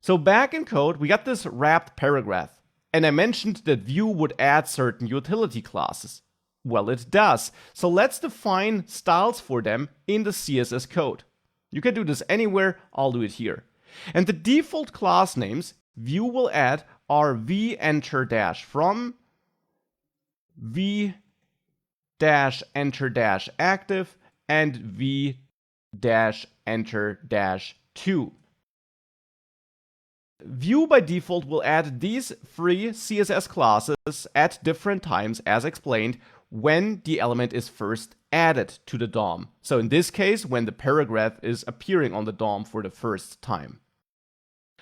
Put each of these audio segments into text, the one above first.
So back in code, we got this wrapped paragraph, and I mentioned that Vue would add certain utility classes. Well, it does. So let's define styles for them in the CSS code. You can do this anywhere, I'll do it here. And the default class names Vue will add are v-enter-from, v-enter-active, and v-enter-2. Vue by default will add these three CSS classes at different times, as explained, when the element is first added to the DOM. So in this case, when the paragraph is appearing on the DOM for the first time.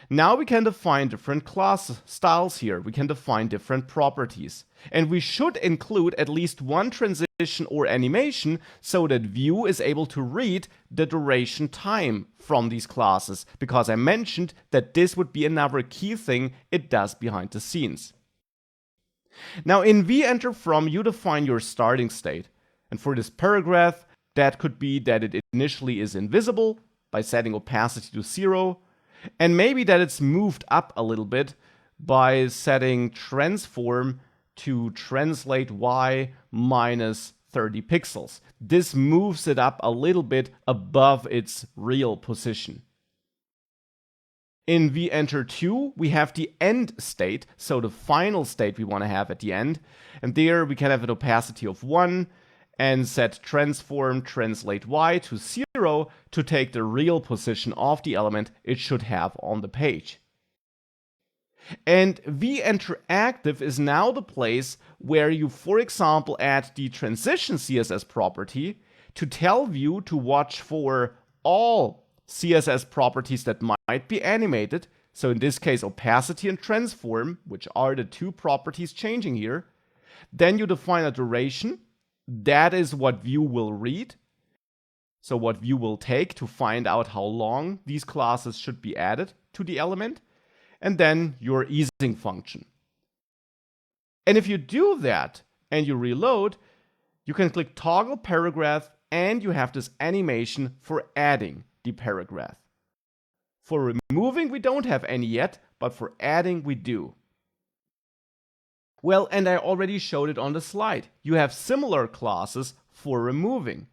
Now we can define different class styles here. We can define different properties. And we should include at least one transition or animation so that Vue is able to read the duration time from these classes, because I mentioned that this would be another key thing it does behind the scenes. Now in v-enter-from, you define your starting state. And for this paragraph, that could be that it initially is invisible by setting opacity to 0, and maybe that it's moved up a little bit by setting transform to translate y minus 30 pixels. This moves it up a little bit above its real position. In v-enter-2, we have the end state, so the final state we want to have at the end. And there we can have an opacity of 1 and set transform translate y to 0 to take the real position of the element it should have on the page. And v-enter-active is now the place where you, for example, add the transition CSS property to tell Vue to watch for all CSS properties that might be animated. So in this case, opacity and transform, which are the two properties changing here. Then you define a duration. That is what Vue will read. So what Vue will take to find out how long these classes should be added to the element. And then your easing function. And if you do that and you reload, you can click toggle paragraph and you have this animation for adding the paragraph. For removing, we don't have any yet, but for adding, we do. Well, and I already showed it on the slide. You have similar classes for removing.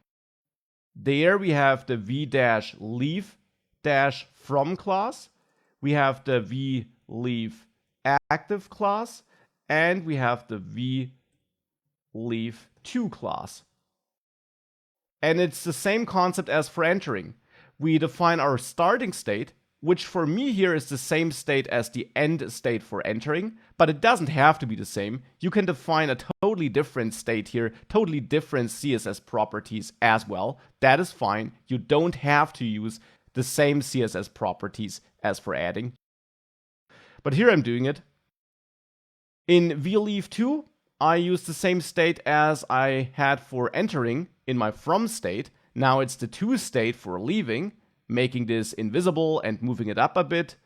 There we have the v-leave-from class. We have the v-leave-active class. And we have the v-leave-to class. And it's the same concept as for entering. We define our starting state, which for me here is the same state as the end state for entering, but it doesn't have to be the same. You can define a totally different state here, totally different CSS properties as well. That is fine. You don't have to use the same CSS properties as for adding. But here I'm doing it. In v-leave-to, I use the same state as I had for entering in my from state. Now it's the to state for leaving, making this invisible and moving it up a bit.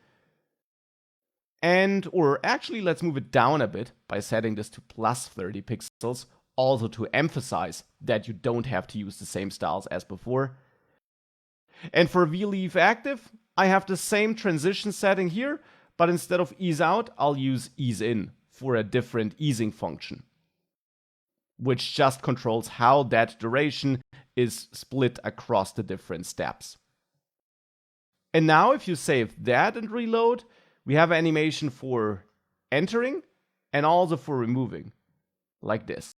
Or actually, let's move it down a bit by setting this to plus 30 pixels, also to emphasize that you don't have to use the same styles as before. And for v-leave-active, I have the same transition setting here, but instead of ease out, I'll use ease in for a different easing function, which just controls how that duration is split across the different steps. And now if you save that and reload, we have an animation for entering and also for removing, like this.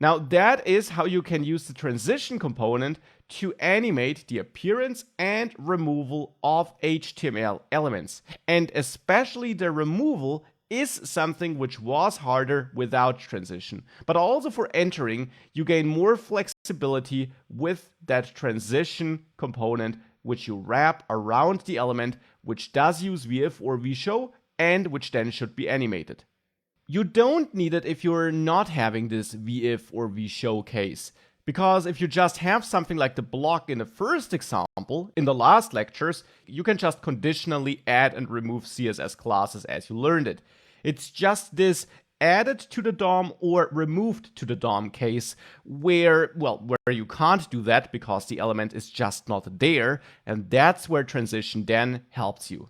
Now that is how you can use the transition component to animate the appearance and removal of HTML elements. And especially the removal is something which was harder without transition. But also for entering, you gain more flexibility with that transition component, which you wrap around the element, which does use VIF or VShow, and which then should be animated. You don't need it if you're not having this VIF or VShow case, because if you just have something like the block in the first example, in the last lectures, you can just conditionally add and remove CSS classes as you learned it. It's just this added to the DOM or removed to the DOM case where you can't do that because the element is just not there, and that's where transition then helps you.